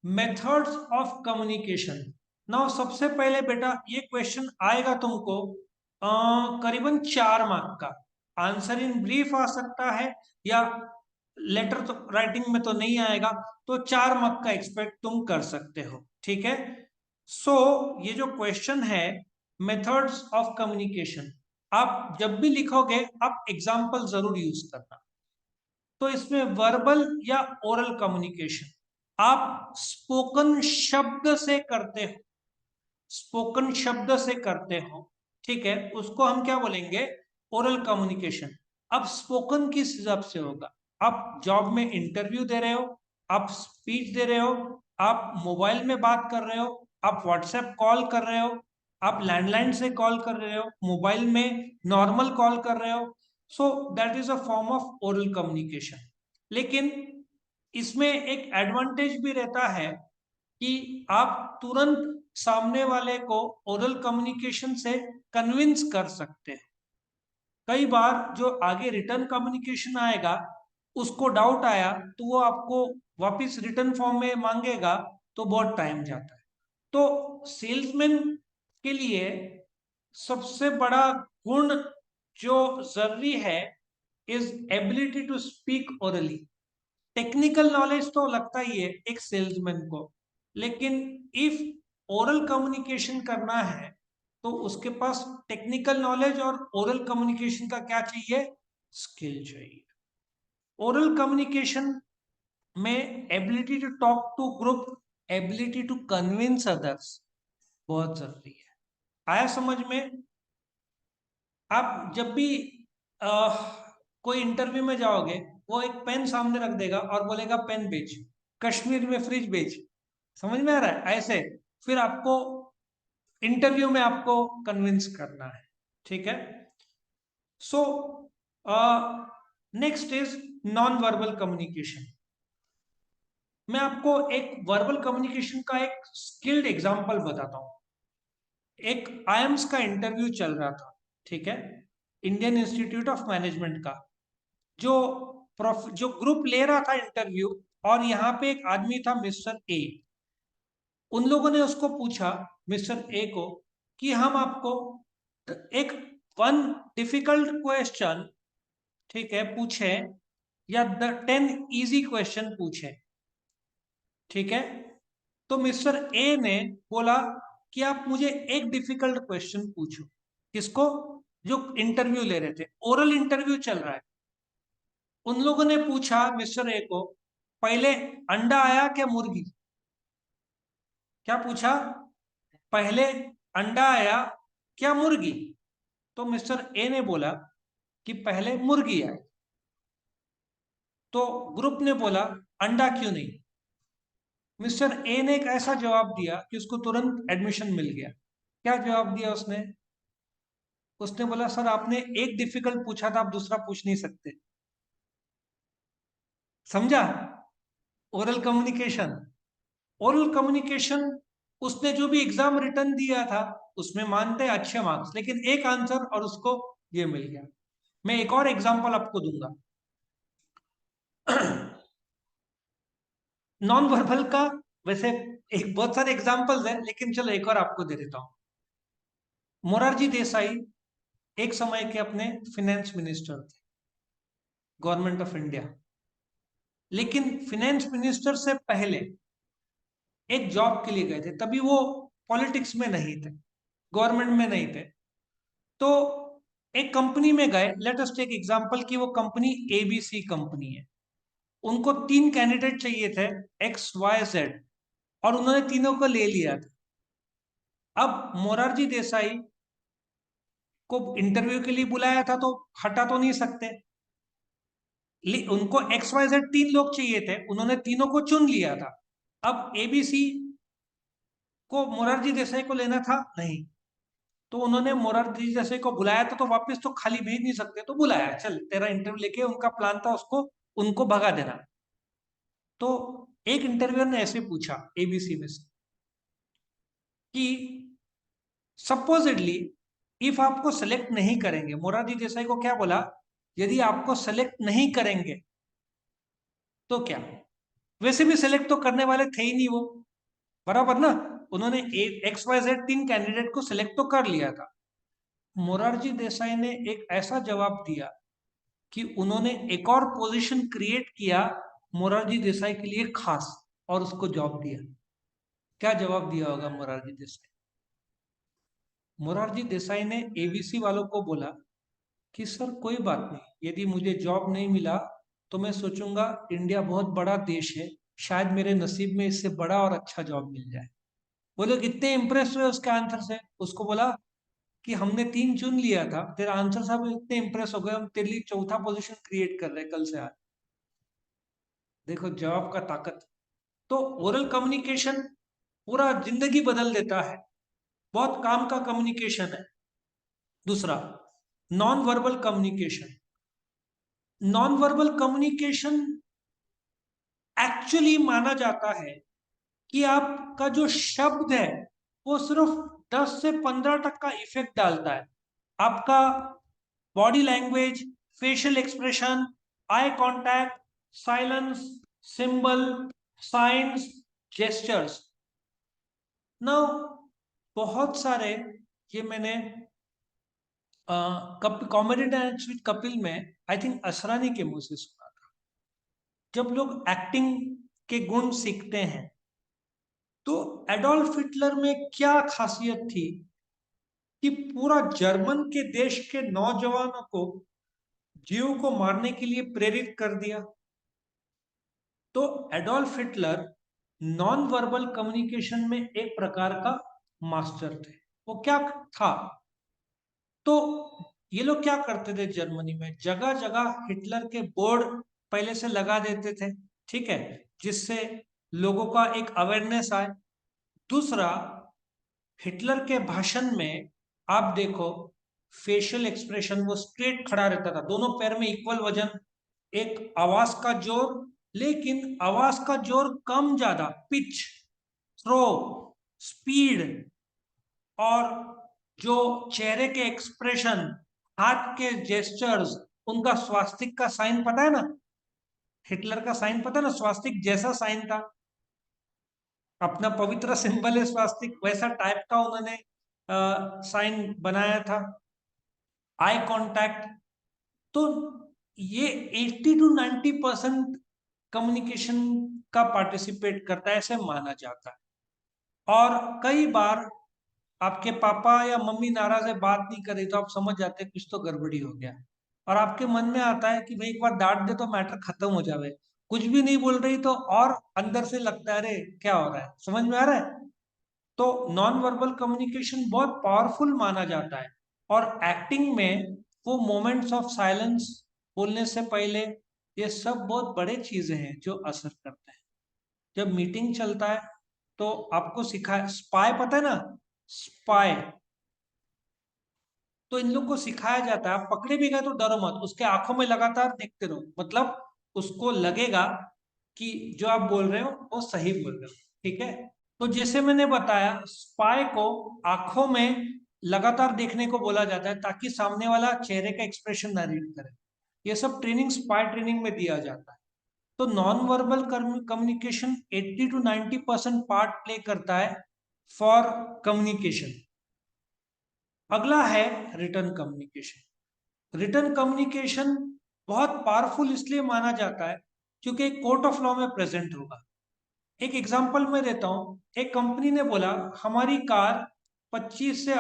Methods of communication. Now सबसे पहले बेटा ये क्वेश्चन आएगा तुमको करीबन 4 मार्क का। आंसर इन ब्रीफ आ सकता है या लेटर तो राइटिंग में तो नहीं आएगा, तो 4 मार्क का एक्सपेक्ट तुम कर सकते हो। ठीक है। सो ये जो क्वेश्चन है मेथड्स ऑफ कम्युनिकेशन, आप जब भी लिखोगे आप एग्जाम्पल जरूर यूज करना। तो इसमें वर्बल या ओरल कम्युनिकेशन आप स्पोकन शब्द से करते हो, स्पोकन शब्द से करते हो। ठीक है, उसको हम क्या बोलेंगे? Oral communication. अब स्पोकन किस हिसाब से होगा? आप जॉब में इंटरव्यू दे रहे हो, आप स्पीच दे रहे हो, आप मोबाइल में बात कर रहे हो, आप व्हाट्सएप कॉल कर रहे हो, आप लैंडलाइन से कॉल कर रहे हो, मोबाइल में नॉर्मल कॉल कर रहे हो। So that is a form of oral communication. लेकिन इसमें एक एडवांटेज भी रहता है कि आप तुरंत सामने वाले को ओरल कम्युनिकेशन से कन्विंस कर सकते हैं। कई बार जो आगे रिटर्न कम्युनिकेशन आएगा उसको डाउट आया तो वो आपको वापस रिटर्न फॉर्म में मांगेगा, तो बहुत टाइम जाता है। तो सेल्समैन के लिए सबसे बड़ा गुण जो जरूरी है is ability to speak orally. Technical knowledge तो लगता ही है एक सेल्समैन को, लेकिन इफ ओरल कम्युनिकेशन करना है तो उसके पास टेक्निकल नॉलेज और ओरल कम्युनिकेशन का क्या चाहिए? स्किल चाहिए। ओरल कम्युनिकेशन में ability to talk to group, ability to convince others बहुत जरूरी है। आया समझ में? आप जब भी कोई इंटरव्यू में जाओगे, वो एक पेन सामने रख देगा और बोलेगा पेन बेच, कश्मीर में फ्रिज बेच। समझ में आ रहा है? ऐसे फिर आपको इंटरव्यू में आपको कन्विंस करना है। ठीक है। So next is non verbal communication. मैं आपको एक वर्बल कम्युनिकेशन का एक स्किल्ड एग्जांपल बताता हूं। एक आईएम्स का इंटरव्यू चल रहा था। ठीक है, इंडियन इंस्टीट्यूट ऑफ मैनेजमेंट का। जो जो ग्रुप ले रहा था इंटरव्यू, और यहाँ पे एक आदमी था मिस्टर ए। उन लोगों ने उसको पूछा, मिस्टर ए को, कि हम आपको एक वन डिफिकल्ट क्वेश्चन, ठीक है, पूछे या 10 इजी क्वेश्चन पूछे। ठीक है। तो मिस्टर ए ने बोला कि आप मुझे एक डिफिकल्ट क्वेश्चन पूछो। किसको? जो इंटरव्यू ले रहे थे, ओरल इंटरव्यू चल रहा है। उन लोगों ने पूछा मिस्टर ए को, पहले अंडा आया क्या मुर्गी? क्या पूछा? पहले अंडा आया क्या मुर्गी? तो मिस्टर ए ने बोला कि पहले मुर्गी आई। तो ग्रुप ने बोला अंडा क्यों नहीं? मिस्टर ए ने एक ऐसा जवाब दिया कि उसको तुरंत एडमिशन मिल गया। क्या जवाब दिया उसने? उसने बोला सर आपने एक डिफिकल्ट पूछा था, आप दूसरा पूछ नहीं सकते। समझा? Oral communication. ओरल कम्युनिकेशन, उसने जो भी एग्जाम रिटर्न दिया था उसमें मानते हैं अच्छे मार्क्स, लेकिन एक आंसर और उसको ये मिल गया। मैं एक और एग्जांपल आपको दूंगा नॉन वर्बल का। वैसे एक बहुत सारे एग्जांपल्स हैं, लेकिन चलो एक और आपको दे देता हूं। मोरारजी देसाई एक समय के अपने फिनेंस मिनिस्टर थे, गवर्नमेंट ऑफ इंडिया। लेकिन फिनेंस मिनिस्टर से पहले एक जॉब के लिए गए थे, तभी वो पॉलिटिक्स में नहीं थे, गवर्नमेंट में नहीं थे। तो एक कंपनी में गए, लेट अस टेक एग्जांपल कि वो कंपनी एबीसी कंपनी है। उनको 3 कैंडिडेट चाहिए थे, एक्स वाई जेड, और उन्होंने तीनों को ले लिया था। अब मोरारजी देसाई को इंटरव्यू के लिए बुलाया था तो हटा तो नहीं सकते। उनको एक्स वाई जेड 3 लोग चाहिए थे, उन्होंने तीनों को चुन लिया था। अब एबीसी को मोरारजी देसाई को लेना था नहीं, तो उन्होंने मोरारजी देसाई को बुलाया था, तो वापस तो खाली भेज नहीं सकते, तो बुलाया, चल तेरा इंटरव्यू लेके। उनका प्लान था उसको, उनको भगा देना। तो एक इंटरव्यूअर ने ऐसे पूछा एबीसी में से कि सपोजिटली इफ आपको सेलेक्ट नहीं करेंगे, मोरारजी देसाई को क्या बोला, यदि आपको सेलेक्ट नहीं करेंगे तो क्या? वैसे भी सिलेक्ट तो करने वाले थे ही नहीं वो, बराबर ना। उन्होंने XYZ 3 कैंडिडेट को सिलेक्ट तो कर लिया था। मोरारजी देसाई ने एक ऐसा जवाब दिया कि उन्होंने एक और पोजीशन क्रिएट किया मोरारजी देसाई के लिए खास, और उसको जॉब दिया। क्या जवाब दिया होगा मोरारजी देसाई? मोरारजी देसाई ने एबीसी वालों को बोला कि सर कोई बात नहीं, यदि मुझे जॉब नहीं मिला तो मैं सोचूंगा इंडिया बहुत बड़ा देश है, शायद मेरे नसीब में इससे बड़ा और अच्छा जॉब मिल जाए। वो लोग इतने इम्प्रेस हुए उसके आंसर से, उसको बोला कि हमने 3 चुन लिया था, तेरा आंसर साहब इतने इम्प्रेस हो गए, हम तेरे लिए चौथा पोजीशन क्रिएट कर रहे हैं कल से आज। देखो जवाब का ताकत। तो ओरल कम्युनिकेशन पूरा जिंदगी बदल देता है, बहुत काम का कम्युनिकेशन है। दूसरा, non verbal communication. Non verbal communication actually माना जाता है कि आपका जो शब्द है वो सिर्फ 10 से 15 तक का इफेक्ट डालता है। आपका body language, facial expression, eye contact, silence, symbol, science, gestures. ना बहुत सारे, ये मैंने कॉमेडी डांस विद कपिल में आई थिंक असरानी के मुंह से सुना था। जब लोग एक्टिंग के गुण सीखते हैं तो एडोल्फ हिटलर में क्या खासियत थी कि पूरा जर्मन के देश के नौजवानों को जीव को मारने के लिए प्रेरित कर दिया। तो Adolf Hitler non verbal communication में एक प्रकार का मास्टर थे। वो क्या था? तो ये लोग क्या करते थे जर्मनी में, जगह जगह हिटलर के बोर्ड पहले से लगा देते थे, ठीक है, जिससे लोगों का एक अवेयरनेस आए। दूसरा, हिटलर के भाषण में आप देखो, फेशियल एक्सप्रेशन, वो स्ट्रेट खड़ा रहता था, दोनों पैर में इक्वल वजन, एक आवाज का जोर, लेकिन आवाज का जोर कम ज्यादा, पिच, थ्रो, स्पीड, और जो चेहरे के एक्सप्रेशन, हाथ के जेस्चर्स, उनका स्वास्तिक का साइन पता है ना, हिटलर का साइन पता है ना, स्वास्तिक जैसा साइन था, अपना पवित्र सिंबल है स्वास्तिक, वैसा टाइप का उन्होंने साइन बनाया था। Eye contact. तो ये 80 to 90% कम्युनिकेशन का पार्टिसिपेट करता है, ऐसे माना जाता है। और कई बार आपके पापा या मम्मी नाराज है, बात नहीं कर रही, तो आप समझ जाते हैं कुछ तो गड़बड़ी हो गया, और आपके मन में आता है कि भाई एक बार डांट दे तो मैटर खत्म हो जावे। कुछ भी नहीं बोल रही तो और अंदर से लगता है अरे क्या हो रहा है, समझ में आ रहा है? तो नॉन वर्बल कम्युनिकेशन बहुत पावरफुल माना जाता है। और एक्टिंग में वो मोमेंट्स ऑफ साइलेंस, बोलने से पहले, ये सब बहुत बड़े चीजें हैं जो असर करते हैं। जब मीटिंग चलता है तो आपको सिखाया, स्पाई पता है ना, स्पाई, तो इन लोग को सिखाया जाता है, आप पकड़े भी गए तो डरो मत, उसके आंखों में लगातार देखते रहो, मतलब उसको लगेगा कि जो आप बोल रहे हो वो सही बोल रहे हो, ठीक है। तो जैसे मैंने बताया, स्पाई को आंखों में लगातार देखने को बोला जाता है ताकि सामने वाला चेहरे का एक्सप्रेशन ना रीड करे। ये सब ट्रेनिंग स्पाई ट्रेनिंग में दिया जाता है। तो non verbal communication 80 to 90% part play करता है फॉर कम्युनिकेशन। अगला है रिटर्न कम्युनिकेशन। रिटर्न कम्युनिकेशन बहुत पावरफुल इसलिए माना जाता है क्योंकि कोर्ट ऑफ लॉ में प्रेजेंट होगा। एक एग्जांपल मैं देता हूं, एक कंपनी ने बोला हमारी कार 25 से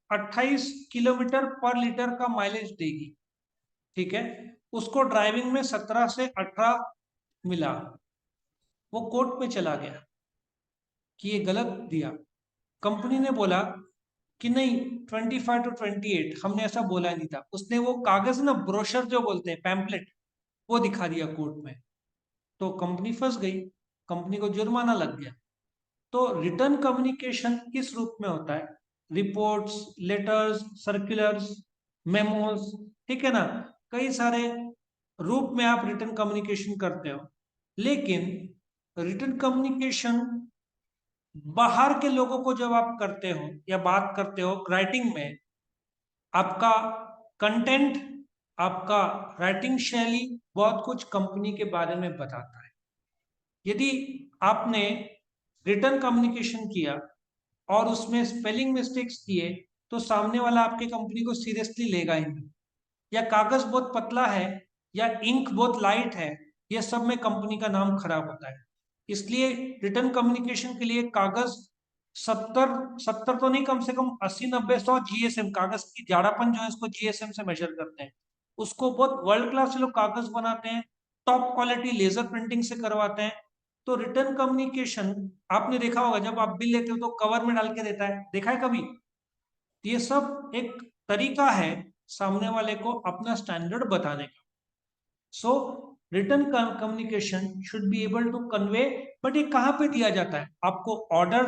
28 किलोमीटर पर लीटर का माइलेज देगी, ठीक है। उसको ड्राइविंग में 17 से 18 मिला, वो कोर्ट में चला गया कि ये गलत दिया। कंपनी ने बोला कि नहीं, 25 to 28, हमने ऐसा बोला नहीं था। उसने वो कागज ना, ब्रोशर जो बोलते हैं, पैम्पलेट, वो दिखा दिया कोर्ट में। तो कंपनी फंस गई, कंपनी को जुर्माना लग गया। तो रिटर्न कम्युनिकेशन किस रूप में होता है? रिपोर्ट्स, लेटर्स, सर्कुलर्स, मेमोज, ठीक है ना, कई सारे रूप में आप रिटर्न कम्युनिकेशन करते हो। लेकिन रिटर्न कम्युनिकेशन बाहर के लोगों को जब आप करते हो या बात करते हो राइटिंग में, आपका कंटेंट, आपका राइटिंग शैली बहुत कुछ कंपनी के बारे में बताता है। यदि आपने रिटर्न कम्युनिकेशन किया और उसमें स्पेलिंग मिस्टेक्स किए तो सामने वाला आपके कंपनी को सीरियसली लेगा ही नहीं। या कागज बहुत पतला है या इंक बहुत लाइट है, ये सब में कंपनी का नाम खराब होता है। इसलिए रिटर्न कम्युनिकेशन के लिए कागज 70 तो नहीं, कम से कम 80 90 100 जीएसएम, कागज की जाड़ापन जो है उसको जीएसएम से मेजर करते हैं। उसको बहुत वर्ल्ड क्लास लोग कागज बनाते हैं, टॉप क्वालिटी लेजर प्रिंटिंग से करवाते हैं। तो रिटर्न कम्युनिकेशन आपने देखा होगा, जब आप बिल लेते हो तो कवर में डाल के देता है, देखा है कभी? ये सब एक तरीका है सामने वाले को अपना स्टैंडर्ड बताने का। So return communication should be able to convey, but ये कहाँ पे दिया जाता है? आपको ऑर्डर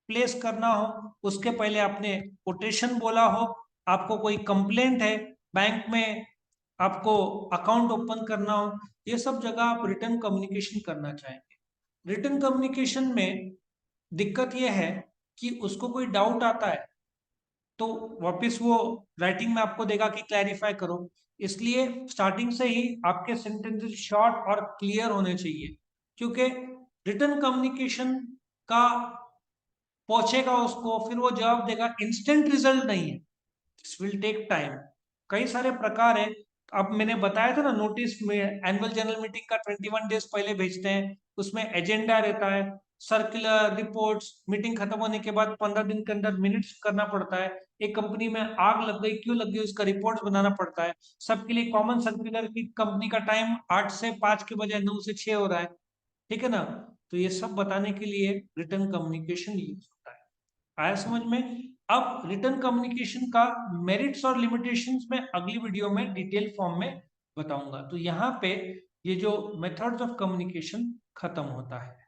प्लेस करना हो, उसके पहले आपने कोटेशन बोला हो, आपको कोई कंप्लेंट है बैंक में, आपको अकाउंट ओपन करना हो, ये सब जगह आप रिटर्न कम्युनिकेशन करना चाहेंगे। रिटर्न कम्युनिकेशन में दिक्कत यह है कि उसको कोई डाउट आता है तो वापस वो राइटिंग में आपको देगा कि क्लैरिफाई करो। इसलिए स्टार्टिंग से ही आपके सेंटेंसेस शॉर्ट और क्लियर होने चाहिए, क्योंकि रिटर्न कम्युनिकेशन का पहुंचेगा उसको, फिर वो जवाब देगा, इंस्टेंट रिजल्ट नहीं है, दिस विल टेक टाइम। कई सारे प्रकार है। अब मैंने बताया था ना, नोटिस में एनुअल जनरल मीटिंग का 21 डेज पहले भेजते हैं, उसमें एजेंडा रहता है, सर्कुलर रिपोर्ट्स, मीटिंग खत्म होने के बाद 15 दिन के अंदर मिनट्स करना पड़ता है। एक कंपनी में आग लग गई, क्यों लग गई, उसका रिपोर्ट बनाना पड़ता है। सबके लिए कॉमन सर्कुलर की कंपनी का टाइम 8 से 5 के बजाय 9 से 6 हो रहा है, ठीक है ना? तो ये सब बताने के लिए रिटर्न कम्युनिकेशन यूज होता है। आया समझ में? अब रिटर्न कम्युनिकेशन का मेरिट्स और लिमिटेशंस में अगली वीडियो में डिटेल फॉर्म में बताऊंगा। तो यहाँ पे ये जो मेथड्स ऑफ कम्युनिकेशन खत्म होता है।